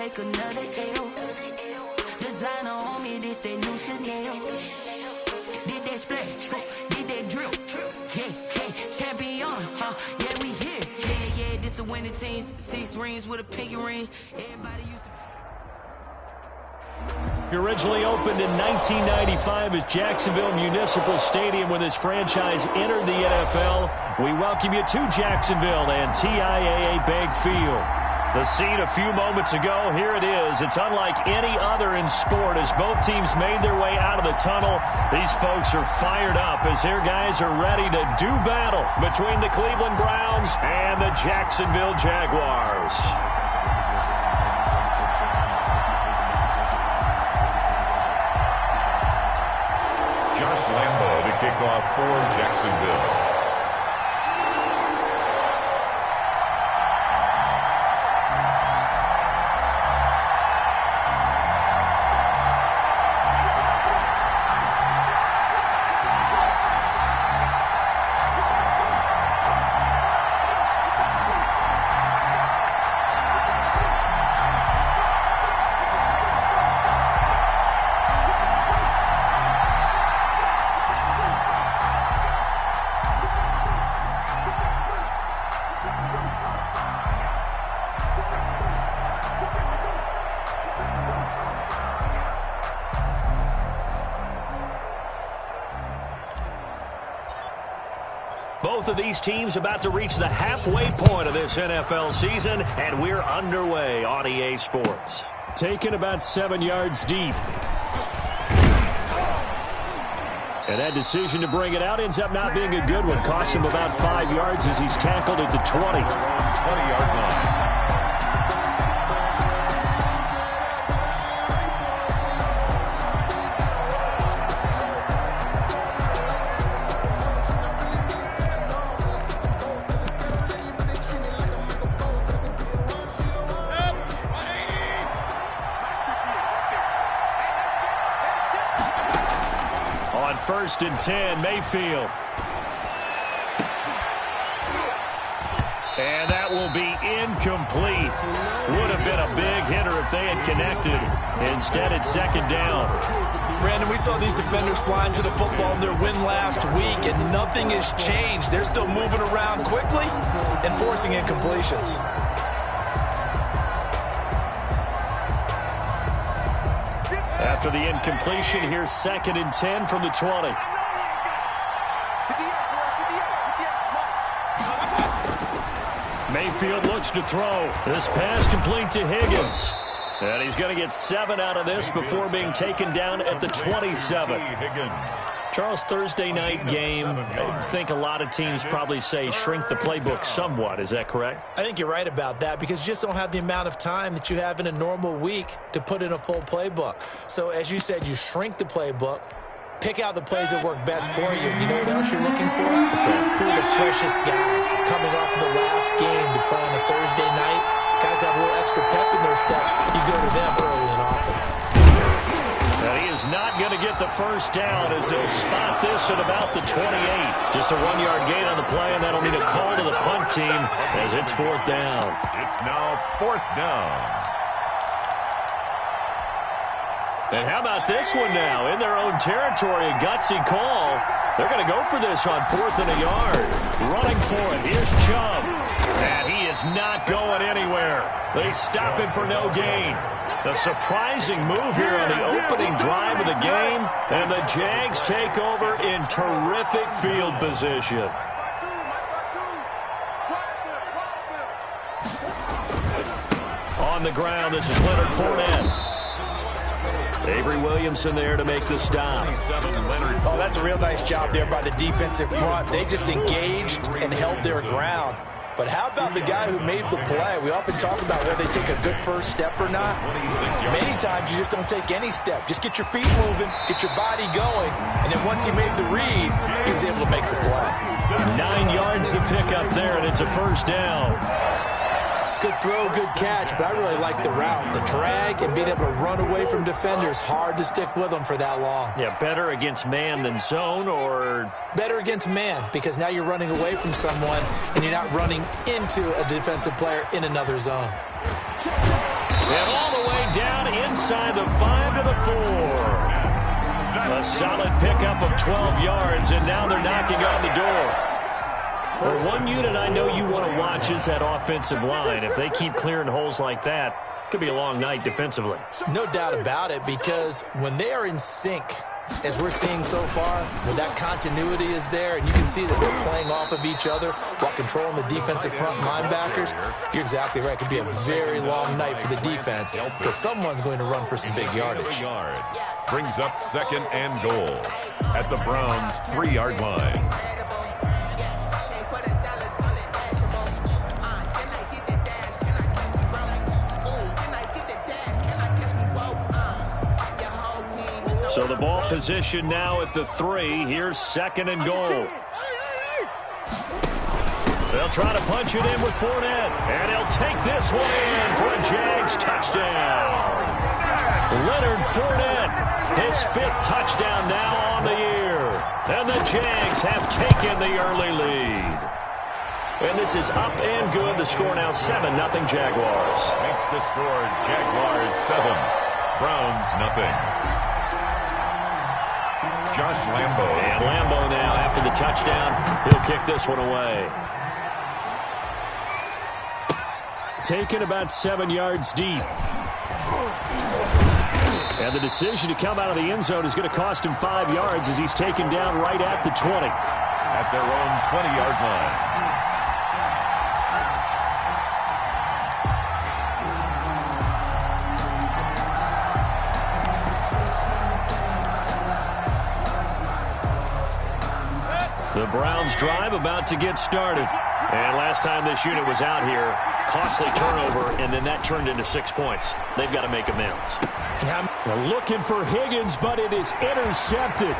take another L. Designer on me, this they new Chanel. Did that splash, did that drill. Yeah, champion, yeah, we here. Yeah, this the winning teams. 6 rings with a pinky ring. Everybody used to... Originally opened in 1995 as Jacksonville Municipal Stadium when this franchise entered the NFL. We welcome you to Jacksonville and TIAA Bank Field. The scene a few moments ago, here it is. It's unlike any other in sport as both teams made their way out of the tunnel. These folks are fired up as their guys are ready to do battle between the Cleveland Browns and the Jacksonville Jaguars. Josh Lambo to kick off for Jacksonville. Both of these teams about to reach the halfway point of this NFL season, and we're underway on EA Sports. Taken about 7 yards deep. And that decision to bring it out ends up not being a good one. Cost him about 5 yards as he's tackled at the 20. 20-yard line. First and 10, Mayfield. And that will be incomplete. Would have been a big hitter if they had connected. Instead, it's second down. Brandon, we saw these defenders flying to the football in their win last week, and nothing has changed. They're still moving around quickly and forcing incompletions. After the incompletion, here's second and 10 from the 20. Mayfield looks to throw. This pass complete to Higgins. And he's going to get 7 out of this before being taken down at the 27. Charles, Thursday night game, I think a lot of teams probably say shrink the playbook somewhat. Is that correct? I think you're right about that because you just don't have the amount of time that you have in a normal week to put in a full playbook. So as you said, you shrink the playbook, pick out the plays that work best for you. You know what else you're looking for? Who are the freshest guys coming off of the last game to play on a Thursday night? Guys have a little extra pep in their step. You go to them early and often. And he is not going to get the first down as they'll spot this at about the 28. Just a 1-yard gain on the play, and that'll mean a call to the punt team as it's 4th down. It's now 4th down. And how about this one now? In their own territory, a gutsy call. They're going to go for this on 4th and a yard. Running for it. Here's Chubb. And he is not going anywhere. They stop him for no gain. A surprising move here on the opening drive of the game. And the Jags take over in terrific field position. On the ground, this is Leonard Fournette. Avery Williamson there to make the stop. Oh, that's a real nice job there by the defensive front. They just engaged and held their ground. But how about the guy who made the play? We often talk about whether they take a good first step or not. Many times you just don't take any step. Just get your feet moving, get your body going, and then once he made the read, he was able to make the play. 9 yards to pick up there, and it's a first down. Good throw, good catch, but I really like the route. The drag and being able to run away from defenders, hard to stick with them for that long. Yeah, better against man than zone, or? Better against man, because now you're running away from someone and you're not running into a defensive player in another zone. And all the down inside the 5 to the 4. A solid pickup of 12 yards, and now they're knocking on the door. Well, one unit I know you want to watch is that offensive line. If they keep clearing holes like that, it could be a long night defensively. No doubt about it, because when they are in sync, as we're seeing so far, when that continuity is there, and you can see that they're playing off of each other while controlling the defensive front linebackers, you're exactly right. It could be a very long night for the defense because someone's going to run for some big yardage. Brings up 2nd and goal at the Browns' 3-yard line. So the ball position now at the 3. Here's 2nd and goal. They'll try to punch it in with Fournette. And he'll take this one in for a Jags touchdown. Leonard Fournette, his 5th touchdown now on the year. And the Jags have taken the early lead. And this is up and good. The score now 7-0 Jaguars. Makes the score Jaguars 7, Browns nothing. Josh Lambo. And Lambo now, after the touchdown, he'll kick this one away. Taken about 7 yards deep. And the decision to come out of the end zone is going to cost him 5 yards as he's taken down right at the 20. At their own 20-yard line. The Browns drive about to get started. And last time this unit was out here, costly turnover, and then that turned into 6 points. They've got to make amends. They're looking for Higgins, but it is intercepted.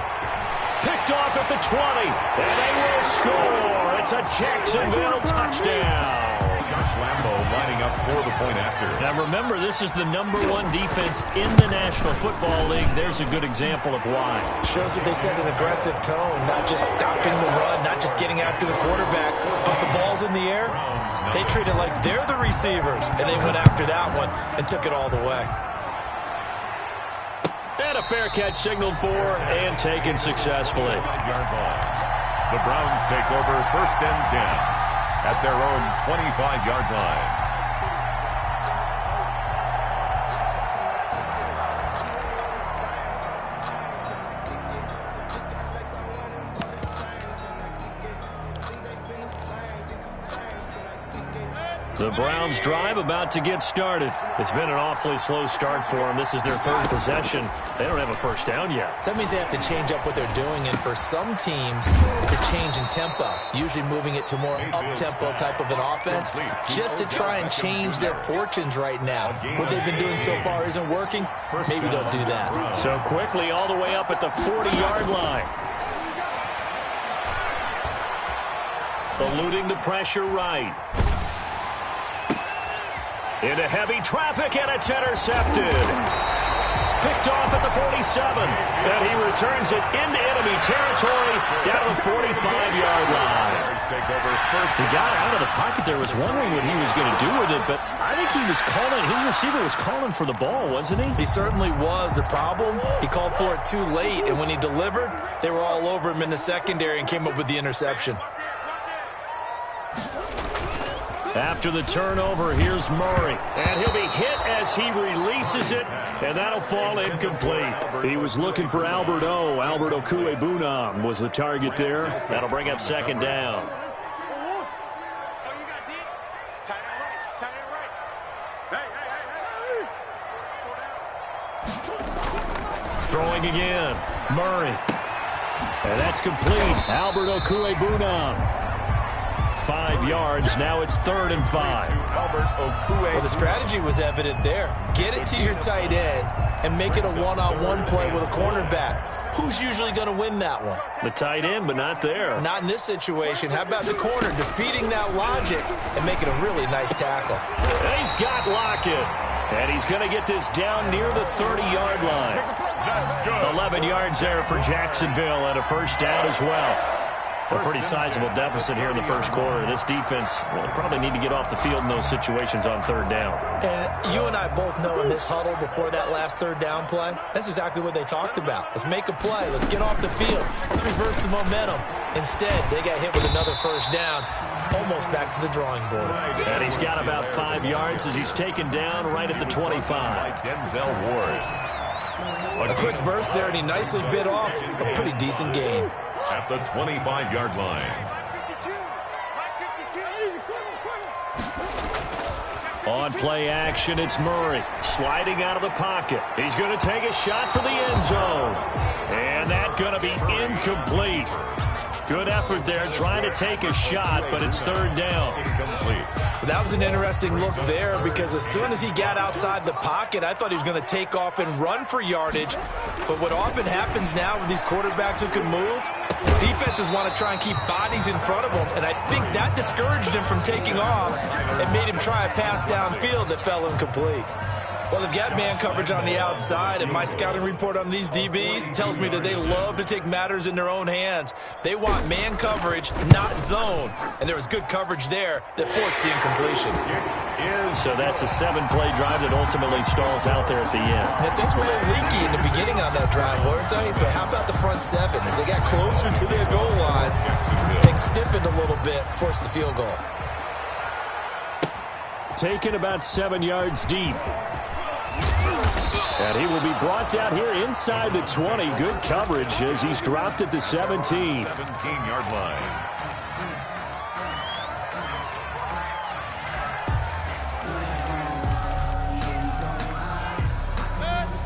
Picked off at the 20, and they will score. It's a Jacksonville touchdown. Josh Lambo lining up for the point after. Now remember, this is the #1 defense in the National Football League. There's a good example of why. Shows that they set an aggressive tone, not just stopping the run, not just getting after the quarterback, but the ball's in the air. They treat it like they're the receivers, and they went after that one and took it all the way. And a fair catch signaled for and taken successfully. The Browns take over 1st and 10 at their own 25-yard line. The Browns drive about to get started. It's been an awfully slow start for them. This is their 3rd possession. They don't have a first down yet. So that means they have to change up what they're doing, and for some teams, it's a change in tempo, usually moving it to more up-tempo type of an offense, just to try and change their fortunes right now. What they've been doing so far isn't working. Maybe don't do that. So quickly all the way up at the 40-yard line. Eluding the pressure right. Into heavy traffic, and it's intercepted. Picked off at the 47, and he returns it into enemy territory down the 45-yard line. He got out of the pocket there, was wondering what he was going to do with it, but I think he was calling, his receiver was calling for the ball, wasn't he? He certainly was. The problem, he called for it too late, and when he delivered, they were all over him in the secondary and came up with the interception. After the turnover, here's Murray. And he'll be hit as he releases it, and that'll fall incomplete. He was looking for Albert Okwuegbunam was the target there. That'll bring up 2nd down. Throwing again. Murray. And that's complete. Albert Okwuegbunam. 5 yards. Now it's 3rd and 5. Well, the strategy was evident there. Get it to your tight end and make it a one-on-one play with a cornerback. Who's usually going to win that one? The tight end, but not there. Not in this situation. How about the corner defeating that logic and making a really nice tackle? And he's got Lockett. And he's going to get this down near the 30-yard line. 11 yards there for Jacksonville and a first down as well. A pretty sizable deficit here in the first quarter. This defense will probably need to get off the field in those situations on third down. And you and I both know in this huddle before that last third down play, that's exactly what they talked about. Let's make a play. Let's get off the field. Let's reverse the momentum. Instead, they got hit with another first down, almost back to the drawing board. And he's got about 5 yards as he's taken down right at the 25. Denzel Ward. A quick burst there, and he nicely bit off a pretty decent gain. At the 25-yard line. On play action, it's Murray sliding out of the pocket. He's going to take a shot for the end zone. And that's going to be incomplete. Good effort there trying to take a shot, but it's third down. Incomplete. That was an interesting look there because as soon as he got outside the pocket, I thought he was going to take off and run for yardage. But what often happens now with these quarterbacks who can move, defenses want to try and keep bodies in front of them, and I think that discouraged him from taking off and made him try a pass downfield that fell incomplete. Well, they've got man coverage on the outside, and my scouting report on these DBs tells me that they love to take matters in their own hands. They want man coverage, not zone, and there was good coverage there that forced the incompletion. So that's a 7-play drive that ultimately stalls out there at the end. And things were a little leaky in the beginning on that drive, weren't they? But how about the front seven? As they got closer to their goal line, things stiffened a little bit, forced the field goal. Taken about 7 yards deep. And he will be brought down here inside the 20. Good coverage as he's dropped at the 17. 17-yard line.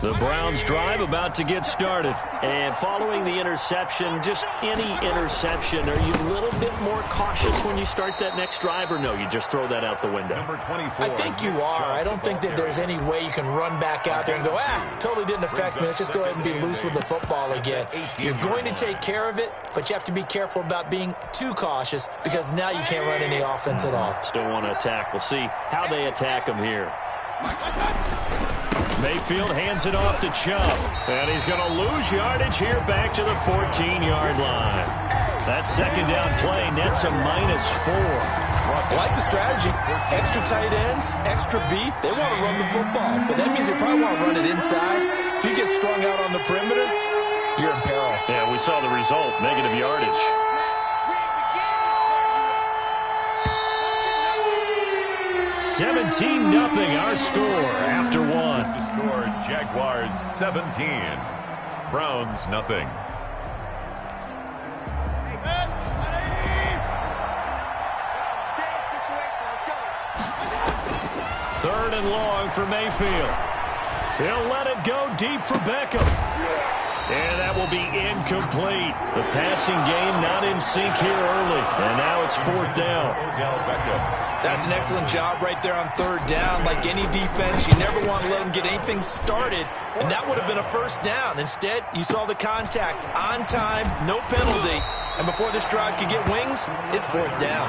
The Browns drive about to get started. And following the interception, just any interception, are you a little bit more cautious when you start that next drive, or no, you just throw that out the window? Number 24. I think you are. I don't think that there's any way you can run back out there and go, totally didn't affect me. Let's just go ahead and be loose with the football again. You're going to take care of it, but you have to be careful about being too cautious because now you can't run any offense at all. Still want to attack. We'll see how they attack him here. Mayfield hands it off to Chubb. And he's going to lose yardage here back to the 14-yard line. That second down play nets a -4. I like the strategy. Extra tight ends, extra beef. They want to run the football, but that means they probably want to run it inside. If you get strung out on the perimeter, you're in peril. Yeah, we saw the result, negative yardage. 17-0 our score after one. The score, Jaguars 17, Browns nothing. Third and long for Mayfield. He'll let it go deep for Beckham. And that will be incomplete. The passing game not in sync here early. And now it's fourth down. That's an excellent job right there on third down. Like any defense, you never want to let them get anything started. And that would have been a first down. Instead, you saw the contact on time, no penalty. And before this drive could get wings, it's fourth down.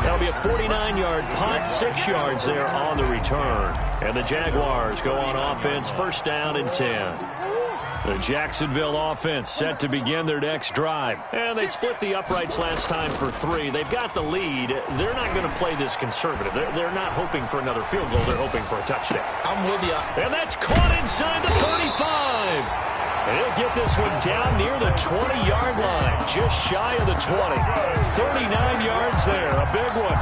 That'll be a 49-yard punt, 6 yards there on the return. And the Jaguars go on offense, first down and 10. The Jacksonville offense set to begin their next drive. And they split the uprights last time for 3. They've got the lead. They're not going to play this conservative. They're not hoping for another field goal. They're hoping for a touchdown. I'm with you. And that's caught inside the 35. And he'll get this one down near the 20-yard line, just shy of the 20. 39 yards there, a big one.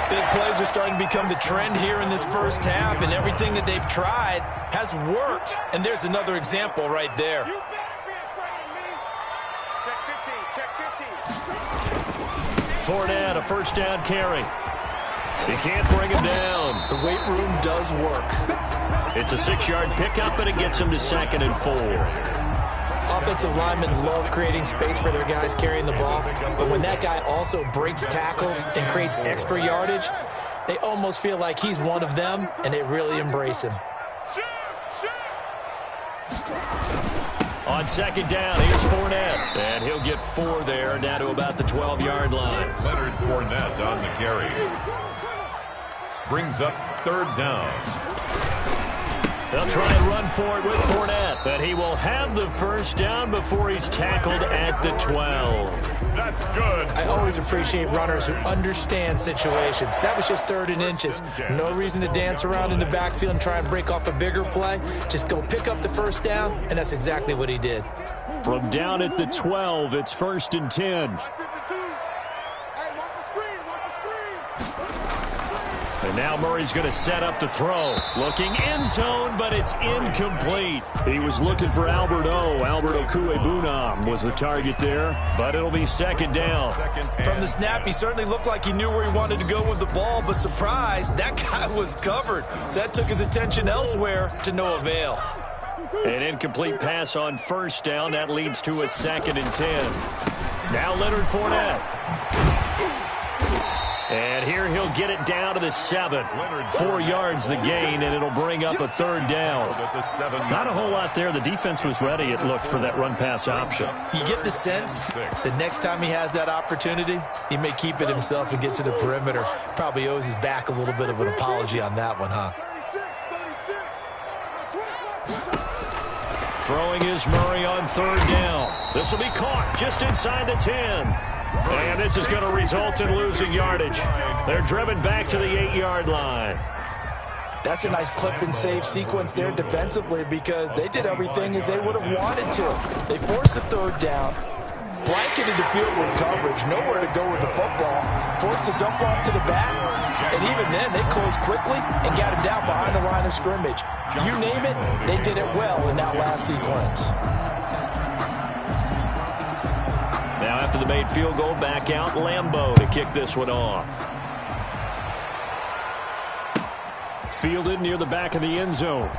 Big plays are starting to become the trend here in this first half, and everything that they've tried has worked. And there's another example right there. Fournette, a first down carry. He can't bring him down. The weight room does work. It's a 6-yard pickup, and it gets him to 2nd and 4. Offensive linemen love creating space for their guys carrying the ball, but when that guy also breaks tackles and creates extra yardage, they almost feel like he's one of them, and they really embrace him. On second down, here's Fournette, and he'll get 4 there, down to about the 12-yard line. Leonard Fournette on the carry. Brings up third down. They'll try and run for it with Fournette. But he will have the first down before he's tackled at the 12. That's good. I always appreciate runners who understand situations. That was just 3rd and inches. No reason to dance around in the backfield and try and break off a bigger play. Just go pick up the first down, and that's exactly what he did. From down at the 12, it's 1st and 10. And now Murray's going to set up the throw. Looking end zone, but it's incomplete. He was looking for Albert Okwuegbunam was the target there, but it'll be 2nd down. From the snap, he certainly looked like he knew where he wanted to go with the ball, but surprise, that guy was covered. So that took his attention elsewhere to no avail. An incomplete pass on 1st down. That leads to a 2nd and 10. Now Leonard Fournette. And here he'll get it down to the 7. 4 yards the gain, and it'll bring up a 3rd down. Not a whole lot there. The defense was ready, it looked, for that run-pass option. You get the sense the next time he has that opportunity, he may keep it himself and get to the perimeter. Probably owes his back a little bit of an apology on that one, huh? Throwing is Murray on 3rd down. This will be caught just inside the 10. And this is going to result in losing yardage. They're driven back to the 8-yard line. That's a nice clip and save sequence there defensively because they did everything as they would have wanted to. They forced the 3rd down, blanketed the field with coverage, nowhere to go with the football, forced the dump off to the back, and even then they closed quickly and got him down behind the line of scrimmage. You name it, they did it well in that last sequence. Now after the made field goal, back out Lambeau to kick this one off. Fielded near the back of the end zone.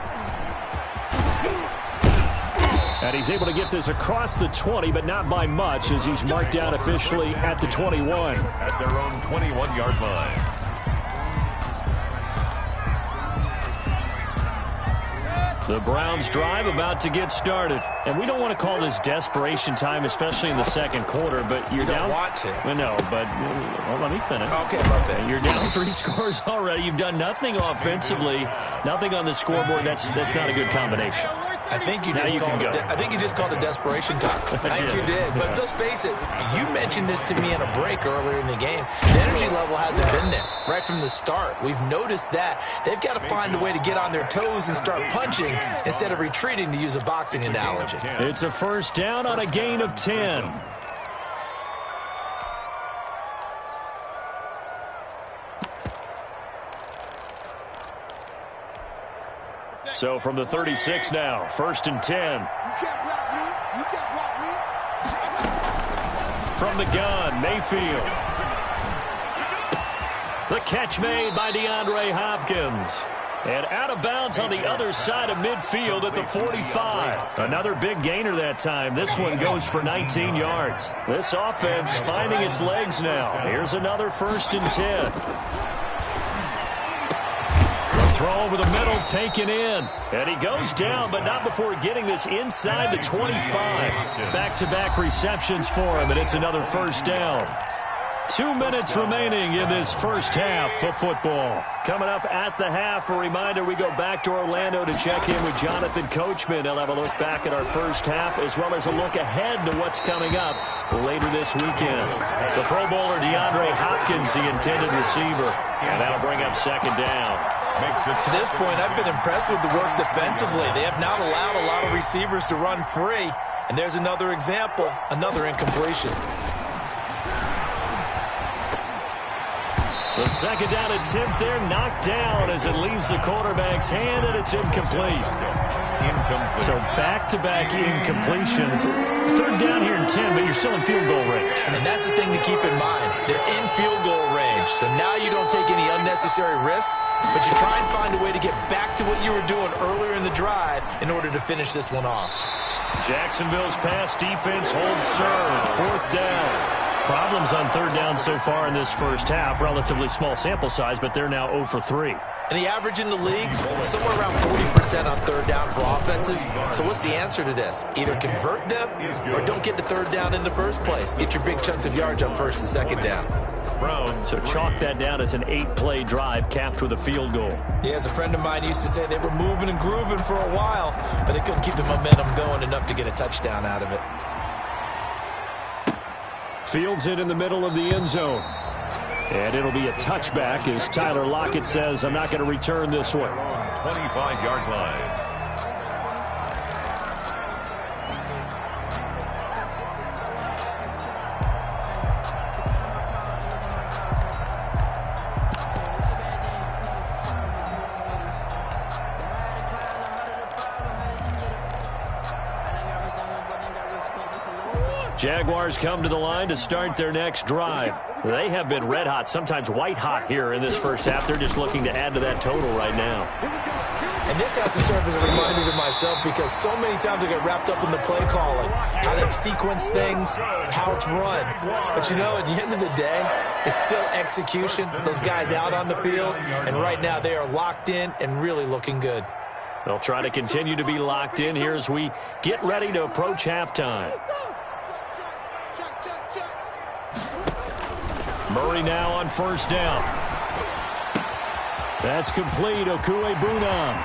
And he's able to get this across the 20, but not by much, as he's marked down officially at the 21. At their own 21-yard line. The Browns drive about to get started. And we don't want to call this desperation time, especially in the 2nd quarter, but you're down. You don't want to. Well, no, but well, let me finish. Okay, my bad. You're down 3 scores already. You've done nothing offensively, nothing on the scoreboard. That's not a good combination. I think you just called it desperation time. I think you did. But let's face it, you mentioned this to me in a break earlier in the game. The energy level hasn't been there right from the start. We've noticed that. They've got to find a way to get on their toes and start punching instead of retreating, to use a boxing analogy. It's a 1st down on a gain of 10. So from the 36 now, 1st and 10. You can't block me. You can't block me. From the gun, Mayfield. The catch made by DeAndre Hopkins. And out of bounds on the other side of midfield at the 45. Another big gainer that time. This one goes for 19 yards. This offense finding its legs now. Here's another 1st and 10. Throw over the middle, taken in. And he goes down, but not before getting this inside the 25. Back-to-back receptions for him, and it's another 1st down. 2 minutes remaining in this first half of football. Coming up at the half, a reminder, we go back to Orlando to check in with Jonathan Coachman. He'll have a look back at our first half, as well as a look ahead to what's coming up later this weekend. The Pro Bowler DeAndre Hopkins, the intended receiver. And that'll bring up 2nd down. To this point, I've been impressed with the work defensively. They have not allowed a lot of receivers to run free. And there's another example, another incompletion. The 2nd down attempt there knocked down as it leaves the quarterback's hand, and it's incomplete. So back-to-back incompletions. 3rd down here in 10, but you're still in field goal range. And that's the thing to keep in mind. They're in field goal range. So now you don't take any unnecessary risks, but you try and find a way to get back to what you were doing earlier in the drive in order to finish this one off. Jacksonville's pass defense holds serve. 4th down. Problems on 3rd down so far in this first half. Relatively small sample size, but they're now 0 for 3. And the average in the league, somewhere around 40% on 3rd down for offenses. So what's the answer to this? Either convert them or don't get to 3rd down in the first place. Get your big chunks of yards on 1st and 2nd down. Browns So chalk that down as an 8-play drive capped with a field goal. Yeah, as a friend of mine used to say, they were moving and grooving for a while, but they couldn't keep the momentum going enough to get a touchdown out of it. Fields it in the middle of the end zone. And it'll be a touchback as Tyler Lockett says, I'm not going to return this one. 25-yard line. Jaguars come to the line to start their next drive. They have been red hot, sometimes white hot here in this first half. They're just looking to add to that total right now. And this has to serve as a reminder to myself because so many times I get wrapped up in the play calling, how they sequence things, how it's run. But, you know, at the end of the day, it's still execution. Those guys out on the field, and right now they are locked in and really looking good. They'll try to continue to be locked in here as we get ready to approach halftime. Murray now on first down. That's complete. Okuegbunam.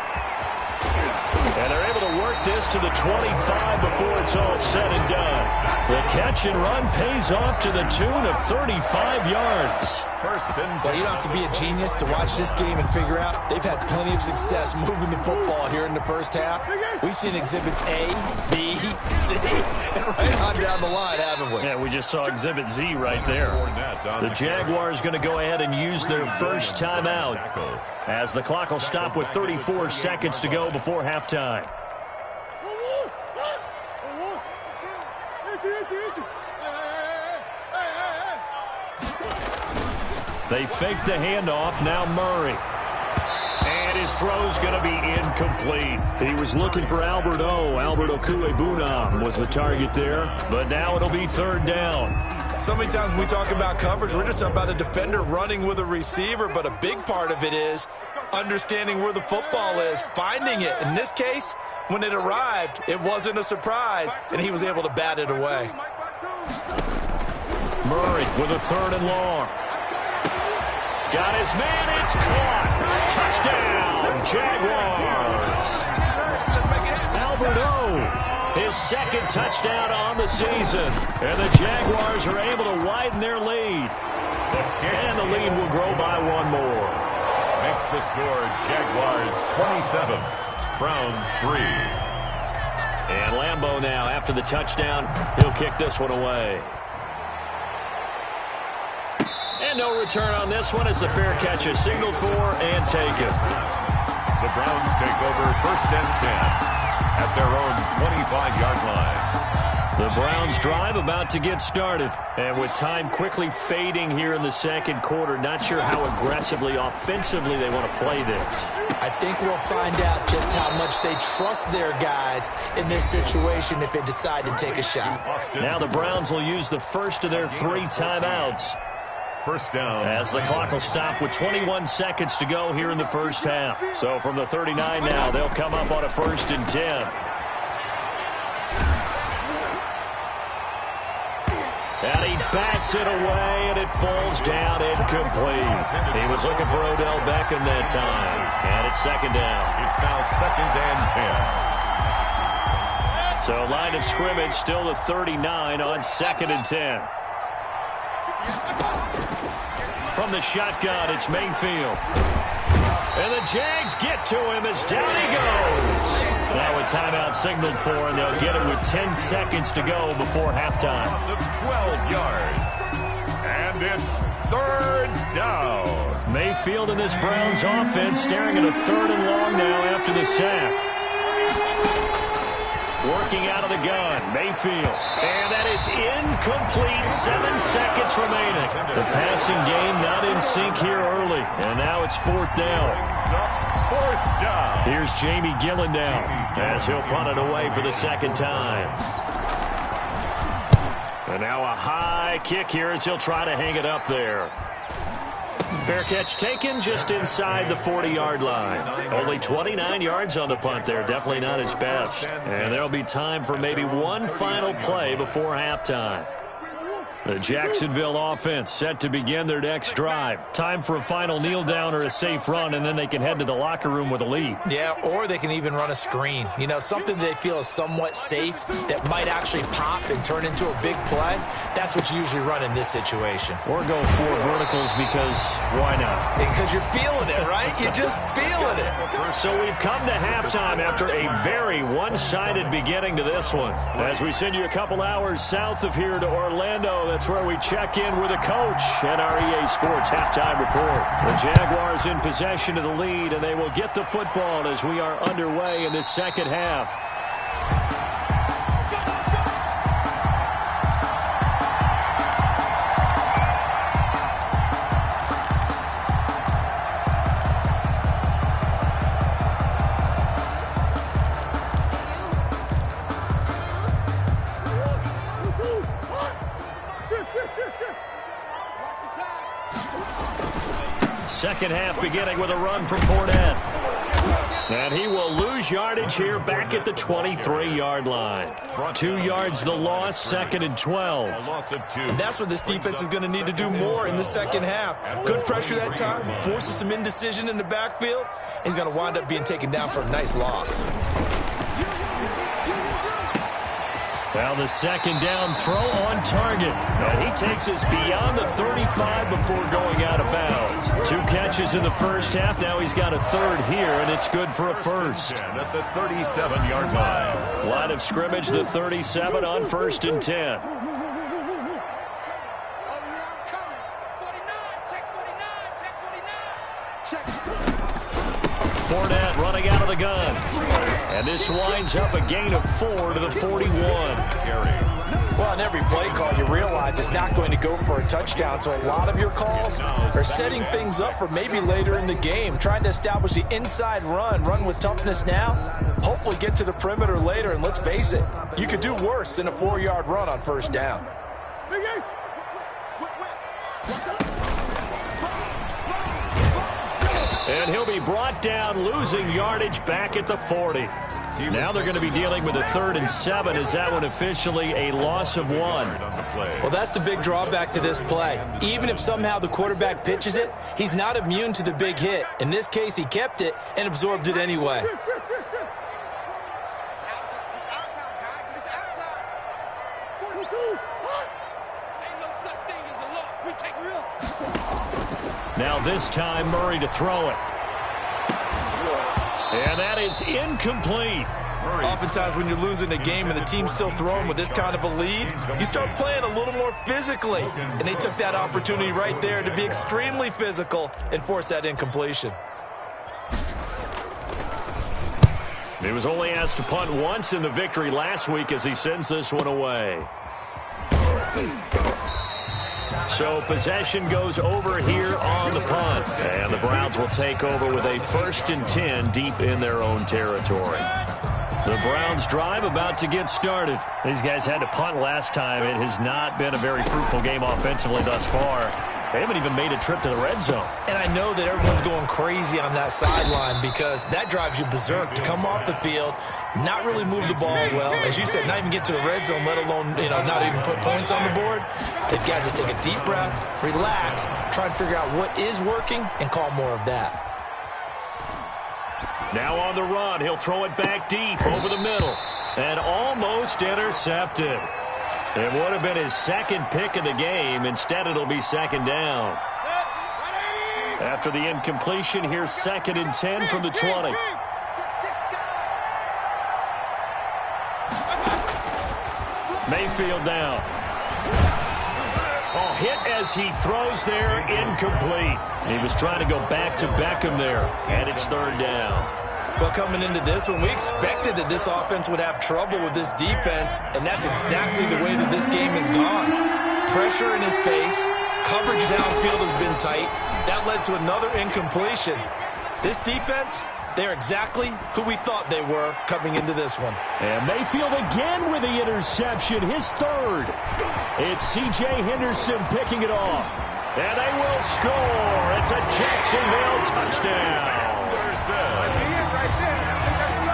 And they're able to work this to the 25 before it's all said and done. The catch and run pays off to the tune of 35 yards. Well, you don't have to be a genius to watch this game and figure out they've had plenty of success moving the football here in the first half. We've seen exhibits A, B, C, and right on down the line, haven't we? Yeah, we just saw exhibit Z right there. The Jaguars going to go ahead and use their first timeout as the clock will stop with 34 seconds to go before halftime. They fake the handoff. Now Murray. And his throw's going to be incomplete. He was looking for Albert Okuegbunam was the target there. But now it'll be third down. So many times when we talk about coverage, we're just about a defender running with a receiver. But a big part of it is understanding where the football is, finding it. In this case, when it arrived, it wasn't a surprise, and he was able to bat it away. Murray with a third and long. Got his man, it's caught. Touchdown, Jaguars. Albert his second touchdown on the season. And the Jaguars are able to widen their lead. And the lead will grow by one more. Makes the score Jaguars 27, Browns 3. And Lambeau now, after the touchdown, he'll kick this one away. And no return on this one as the fair catch is signaled for and taken. The Browns take over first and 10 at their own 25-yard line. The Browns drive about to get started. And with time quickly fading here in the second quarter, not sure how aggressively, offensively they want to play this. I think we'll find out just how much they trust their guys in this situation if they decide to take a shot. Now the Browns will use the first of their 3 timeouts. First down. As the clock will stop with 21 seconds to go here in the first half. So from the 39 now, they'll come up on a 1st and 10. And he bats it away, and it falls down incomplete. He was looking for Odell Beckham that time. And it's second down. It's now 2nd and 10. So line of scrimmage still the 39 on 2nd and 10. From the shotgun, it's Mayfield. And the Jags get to him as down he goes. Now a timeout signaled for, and they'll get it with 10 seconds to go before halftime. 12 yards. And it's 3rd down. Mayfield and this Browns offense staring at a 3rd and long now after the sack. Working out of the gun, Mayfield. And that is incomplete, 7 seconds remaining. The passing game not in sync here early. And now it's 4th down. 4th down. Here's Jamie Gillendown as he'll punt it away for the second time. And now a high kick here as he'll try to hang it up there. Fair catch taken just inside the 40-yard line. Only 29 yards on the punt there. Definitely not his best. And there'll be time for maybe one final play before halftime. The Jacksonville offense set to begin their next drive. Time for a final kneel down or a safe run, and then they can head to the locker room with a lead. Yeah, or they can even run a screen. You know, something they feel is somewhat safe that might actually pop and turn into a big play. That's what you usually run in this situation. Or go 4 verticals because why not? Because you're feeling it, right? You're just feeling it. So we've come to halftime after a very one-sided beginning to this one. As we send you a couple hours south of here to Orlando, that's where we check in with the coach at our EA Sports Halftime Report. The Jaguars in possession of the lead, and they will get the football as we are underway in this second half. Second half beginning with a run from Fournette. And he will lose yardage here back at the 23-yard line. 2 yards the loss, 2nd and 12. And that's what this defense is going to need to do more in the second half. Good pressure that time, forces some indecision in the backfield. He's going to wind up being taken down for a nice loss. Well, the second down throw on target. And he takes us beyond the 35 before going out of bounds. 2 catches in the first half. Now he's got a third here, and it's good for a first. At the 37-yard line. Line of scrimmage, the 37 on 1st and 10. Fournette running out of the gun. And this winds up a gain of 4 to the 41. Well, on every play call, you realize it's not going to go for a touchdown, so a lot of your calls are setting things up for maybe later in the game, trying to establish the inside run with toughness now, hopefully get to the perimeter later, and let's face it, you could do worse than a 4-yard run on 1st down. And he'll be brought down, losing yardage back at the 40. Now they're going to be dealing with a 3rd and 7. Is that one officially a loss of 1? Well, that's the big drawback to this play. Even if somehow the quarterback pitches it, he's not immune to the big hit. In this case, he kept it and absorbed it anyway. Now this time, Murray to throw it. And that is incomplete. Oftentimes when you're losing a game and the team's still throwing with this kind of a lead, you start playing a little more physically. And they took that opportunity right there to be extremely physical and force that incompletion. He was only asked to punt once in the victory last week as he sends this one away. So possession goes over here on the punt. And the Browns will take over with a 1st and 10 deep in their own territory. The Browns drive about to get started. These guys had to punt last time. It has not been a very fruitful game offensively thus far. They haven't even made a trip to the red zone. And I know that everyone's going crazy on that sideline because that drives you berserk to come off the field, not really move the ball well. As you said, not even get to the red zone, let alone, not even put points on the board. They've got to just take a deep breath, relax, try and figure out what is working, and call more of that. Now on the run, he'll throw it back deep over the middle. And almost intercepted. It would have been his 2nd pick of the game. Instead, it'll be 2nd down. After the incompletion, here's 2nd and 10 from the 20. Mayfield down. Oh, hit as he throws there, incomplete. He was trying to go back to Beckham there, and it's 3rd down. Well, coming into this one, we expected that this offense would have trouble with this defense, and that's exactly the way that this game has gone. Pressure in his face, coverage downfield has been tight. That led to another incompletion. This defense, they're exactly who we thought they were coming into this one. And Mayfield again with the interception, his 3rd. It's C.J. Henderson picking it off. And they will score. It's a Jacksonville touchdown.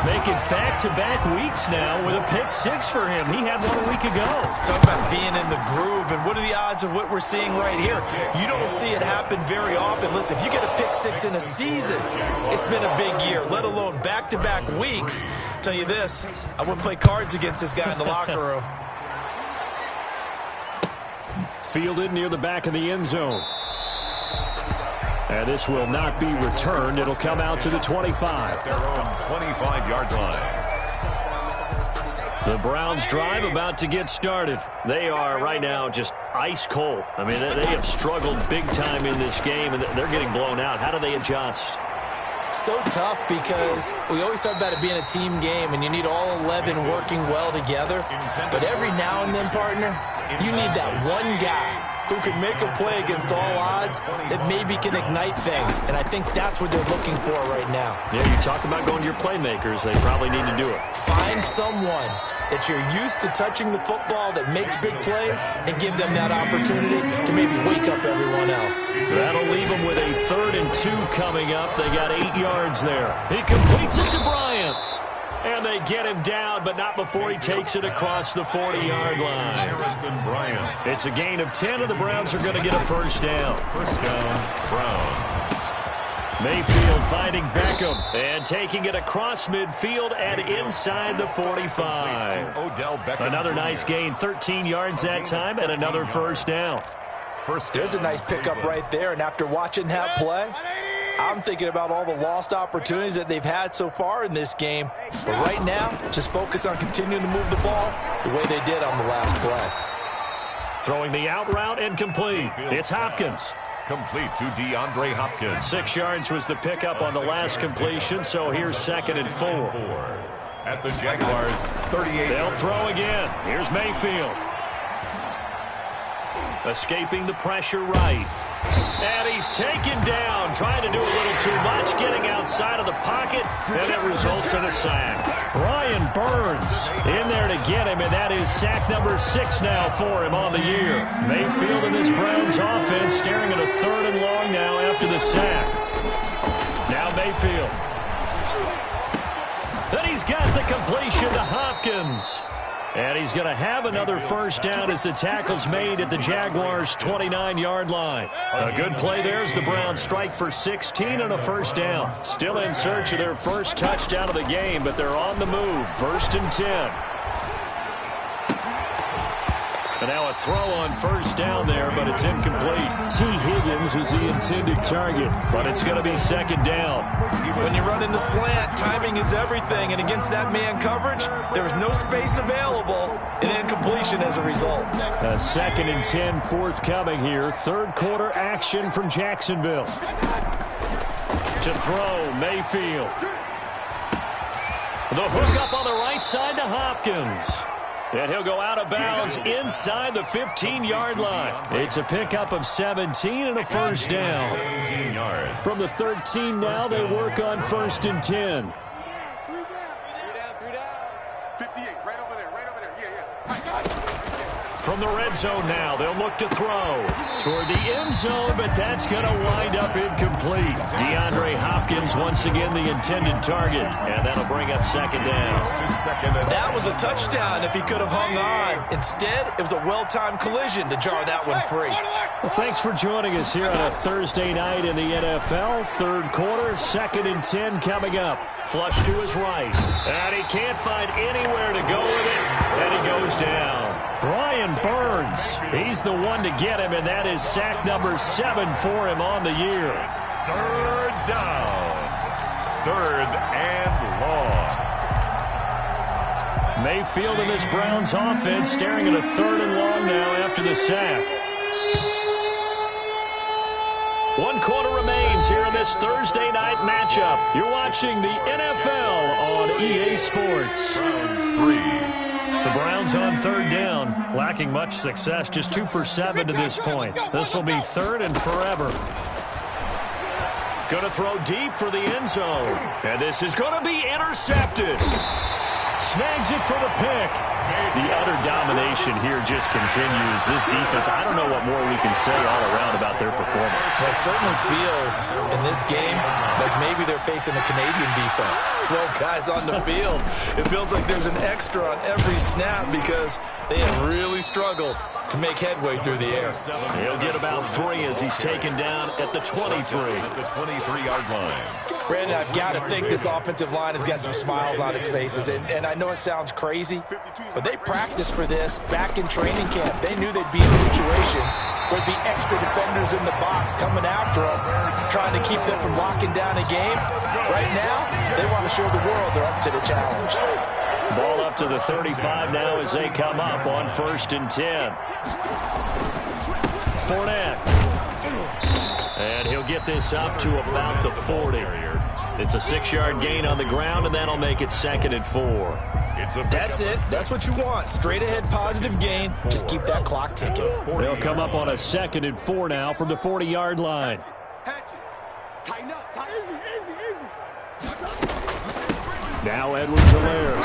Make it back-to-back weeks now with a pick six for him. He had one a week ago. Talk about being in the groove, and what are the odds of what we're seeing right here? You don't see it happen very often. Listen, if you get a pick six in a season, it's been a big year, let alone back-to-back weeks. I'll tell you this, I wouldn't play cards against this guy in the locker room. Fielded near the back of the end zone. And this will not be returned. It'll come out to the 25. Their own 25-yard line. The Browns drive about to get started. They are right now just ice cold. I mean, they have struggled big time in this game, and they're getting blown out. How do they adjust? So tough because we always talk about it being a team game, and you need all 11 working well together. But every now and then, partner, you need that one guy who can make a play against all odds that maybe can ignite things. And I think that's what they're looking for right now. Yeah, you talk about going to your playmakers. They probably need to do it. Find someone that you're used to touching the football that makes big plays and give them that opportunity to maybe wake up everyone else. So that'll leave them with a 3rd and 2 coming up. They got 8 yards there. He completes it to Bryant. And they get him down, but not before he takes it across the 40-yard line. Harrison Bryant. It's a gain of 10, and the Browns are going to get a first down. First down, Browns. Mayfield finding Beckham and taking it across midfield and inside the 45. Odell Beckham. Another nice gain, 13 yards that time, and another first down. There's a nice pickup right there, and after watching that play, I'm thinking about all the lost opportunities that they've had so far in this game. But right now, just focus on continuing to move the ball the way they did on the last play. Throwing the out route and complete. It's Hopkins. Complete to DeAndre Hopkins. 6 yards was the pickup on the last completion, so here's 2nd and 4. At the Jaguars, 38. They'll throw again. Here's Mayfield. Escaping the pressure right. And he's taken down, trying to do a little too much, getting outside of the pocket, and it results in a sack. Brian Burns in there to get him, and that is sack number 6 now for him on the year. Mayfield in this Browns offense staring at a 3rd and long now after the sack. Now Mayfield. Then he's got the completion to Hopkins. And he's going to have another first down as the tackle's made at the Jaguars' 29-yard line. A good play there as the Browns strike for 16 and a first down. Still in search of their first touchdown of the game, but they're on the move. 1st and 10. And now a throw on first down there, but it's incomplete. T. Higgins is the intended target, but it's going to be 2nd down. When you run into slant, timing is everything, and against that man coverage, there was no space available, and incompletion as a result. A 2nd and 10 forthcoming here. 3rd quarter action from Jacksonville. To throw, Mayfield. The hook up on the right side to Hopkins. And he'll go out of bounds inside the 15-yard line. It's a pickup of 17 and a first down. 17 yards. From the 13 now, they work on 1st and 10. 3 down. 58, right over there, yeah. From the red zone now, they'll look to throw toward the end zone, but that's going to wind up incomplete. DeAndre Hopkins once again the intended target, and that'll bring up 2nd down. That was a touchdown if he could have hung on. Instead, it was a well-timed collision to jar that one free. Well, thanks for joining us here on a Thursday night in the NFL. 3rd quarter, 2nd and 10 coming up. Flush to his right, and he can't find anywhere to go with it, and he goes down. Brian Burns, he's the one to get him, and that is sack number 7 for him on the year. 3rd down. 3rd and long. Mayfield in this Browns offense staring at a 3rd and long now after the sack. 1 quarter remains here in this Thursday night matchup. You're watching the NFL on EA Sports. Browns 3. The Browns on 3rd down, lacking much success, just 2 for 7 to this point. This will be 3rd and forever. Going to throw deep for the end zone. And this is going to be intercepted. Snags it for the pick. The utter domination here just continues. This defense, I don't know what more we can say all around about their performance. Well, it certainly feels in this game like maybe they're facing a Canadian defense. 12 guys on the field. It feels like there's an extra on every snap because they have really struggled to make headway through the air. He'll get about 3 as he's taken down at the 23. At the 23-yard line. Brandon, I've got to think this offensive line has got some smiles on its faces. And I know it sounds crazy, but they practiced for this back in training camp. They knew they'd be in situations where there'd be extra defenders in the box coming after them, trying to keep them from locking down a game. Right now, they want to show the world they're up to the challenge. Ball up to the 35 now as they come up on 1st and 10. Fournette. And he'll get this up to about the 40. It's a 6-yard gain on the ground, and that'll make it 2nd and 4. That's it. That's what you want. Straight ahead positive gain. Just keep that clock ticking. They'll come up on a 2nd and 4 now from the 40-yard line. Tighten up, tighten. Now Edwards-Helaire.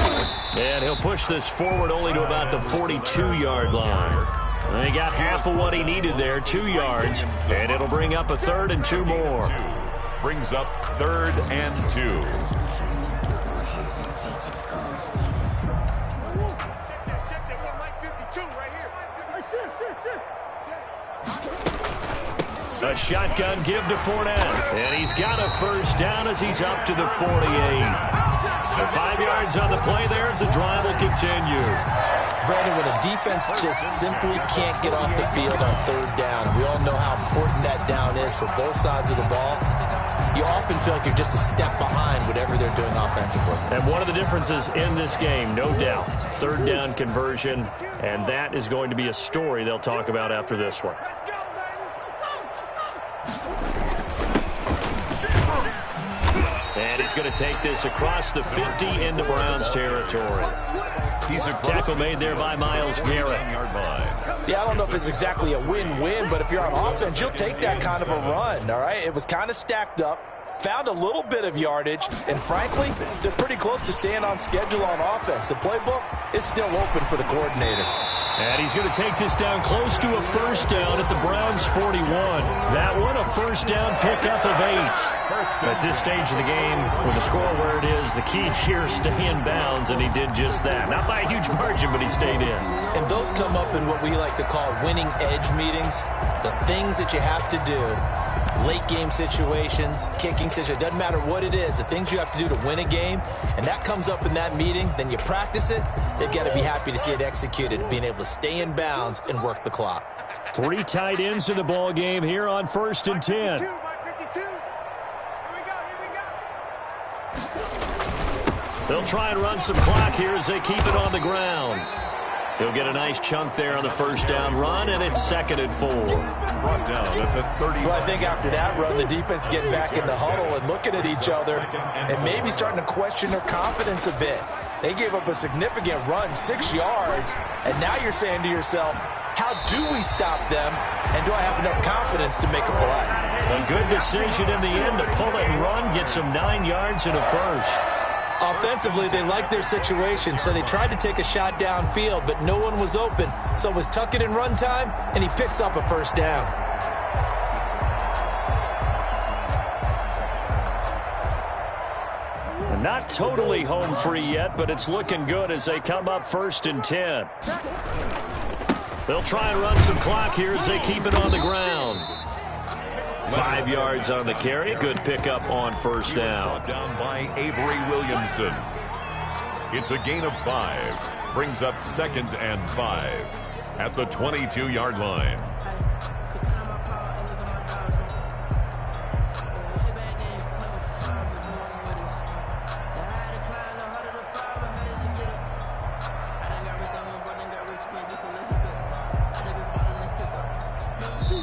And he'll push this forward only to about the 42-yard line. And he got half of what he needed there, 2 yards. And it'll bring up a 3rd and 2 more. Brings up 3rd and 2. Check that one, Mike 52 right here. A shotgun give to Fournette. And he's got a 1st down as he's up to the 48. 5 yards on the play there as the drive will continue. Brandon, when a defense just simply can't get off the field on 3rd down, we all know how important that down is for both sides of the ball. You often feel like you're just a step behind whatever they're doing offensively. And one of the differences in this game, no doubt, 3rd down conversion, and that is going to be a story they'll talk about after this one. And he's going to take this across the 50 into Browns territory. Tackle made there by Myles Garrett. Yeah, I don't know if it's exactly a win-win, but if you're on offense, you'll take that kind of a run, all right? It was kind of stacked up, found a little bit of yardage, and frankly, they're pretty close to staying on schedule on offense. The playbook is still open for the coordinator. And he's going to take this down close to a 1st down at the Browns' 41. That one, a 1st down pickup of 8. At this stage of the game, with the score where it is, the key here, stay in bounds, and he did just that. Not by a huge margin, but he stayed in. And those come up in what we like to call winning edge meetings. The things that you have to do, late game situations, kicking situations, doesn't matter what it is, the things you have to do to win a game, and that comes up in that meeting, then you practice it, they've got to be happy to see it executed, being able to stay in bounds and work the clock. 3 tight ends in the ball game here on 1st and 10. They'll try and run some clock here as they keep it on the ground. He'll get a nice chunk there on the 1st down run, and it's 2nd and 4. Brought down at the 30. Well, I think after that run, the defense getting back in the huddle and looking at each other and maybe starting to question their confidence a bit. They gave up a significant run, 6 yards, and now you're saying to yourself, how do we stop them, and do I have enough confidence to make a play? A good decision in the end to pull it and run, get some 9 yards and a 1st. Offensively, they liked their situation, so they tried to take a shot downfield, but no one was open. So it was tuck it in run time, and he picks up a 1st down. Not totally home free yet, but it's looking good as they come up 1st and 10. They'll try and run some clock here as they keep it on the ground. 5 yards on the carry. Good pickup on 1st down. Down by Avery Williamson. It's a gain of 5. Brings up 2nd and 5 at the 22-yard line.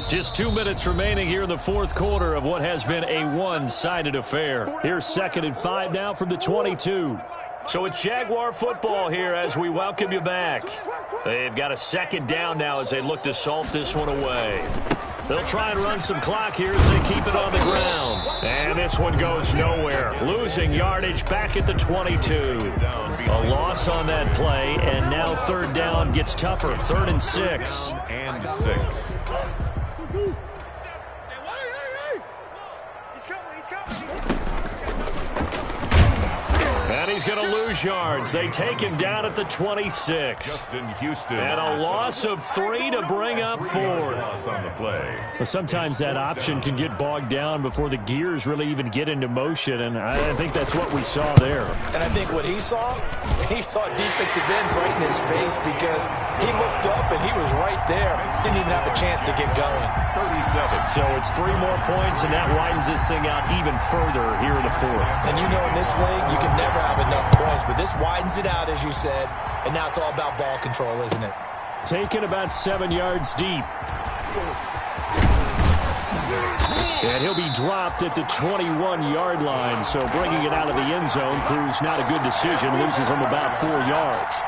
Just 2 minutes remaining here in the 4th quarter of what has been a one-sided affair. Here's 2nd and 5 now from the 22. So it's Jaguar football here as we welcome you back. They've got a 2nd down now as they look to salt this one away. They'll try and run some clock here as they keep it on the ground. And this one goes nowhere. Losing yardage back at the 22. A loss on that play, and now third down gets tougher. 3rd and 6. And 6. And he's going to lose yards. They take him down at the 26. Justin Houston. And a loss of 3 to bring up 4th. Loss on the play. Well, sometimes that option can get bogged down before the gears really even get into motion, and I think that's what we saw there. And I think what he saw defensive end right in his face because he looked up and he was right there. Didn't even have a chance to get going. 37. So it's 3 more points, and that widens this thing out even further here in the 4th. And you know in this league, you can never have enough points, but this widens it out, as you said, and now it's all about ball control, isn't it? Taken about 7 yards deep. And he'll be dropped at the 21-yard line, so bringing it out of the end zone proves not a good decision, loses him about 4 yards.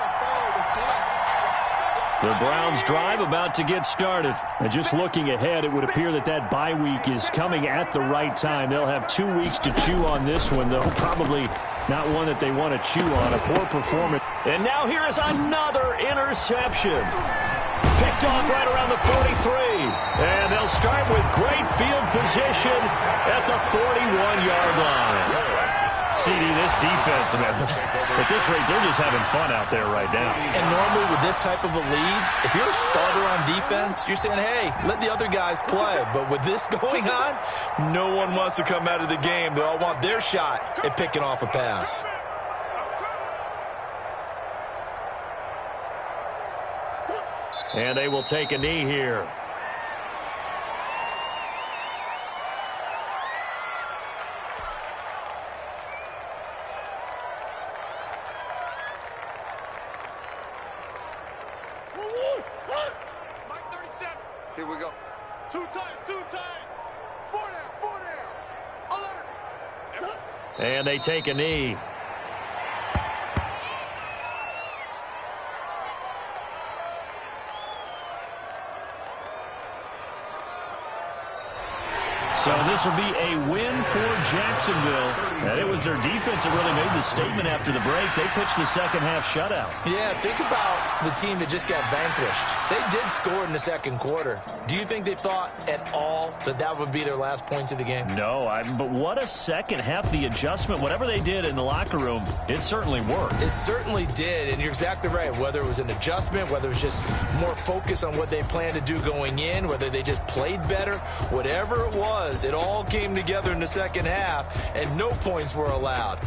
The Browns' drive about to get started. And just looking ahead, it would appear that bye week is coming at the right time. They'll have 2 weeks to chew on this one, though probably not one that they want to chew on. A poor performance. And now here is another interception. Picked off right around the 43. And they'll start with great field position at the 41-yard line. CD, this defense, man, at this rate, they're just having fun out there right now. And normally with this type of a lead, if you're a starter on defense, you're saying, hey, let the other guys play. But with this going on, no one wants to come out of the game. They all want their shot at picking off a pass. And they will take a knee here. Here we go. 2 times. 4 down. 11. And they take a knee. So this will be a win for Jacksonville. And it was their defense that really made the statement after the break. They pitched the second-half shutout. Yeah, think about the team that just got vanquished. They did score in the second quarter. Do you think they thought at all that would be their last points of the game? No, but what a second half. The adjustment, whatever they did in the locker room, it certainly worked. It certainly did, and you're exactly right. Whether it was an adjustment, whether it was just more focus on what they planned to do going in, whether they just played better, whatever it was, it all came together in the second half, and no points were allowed.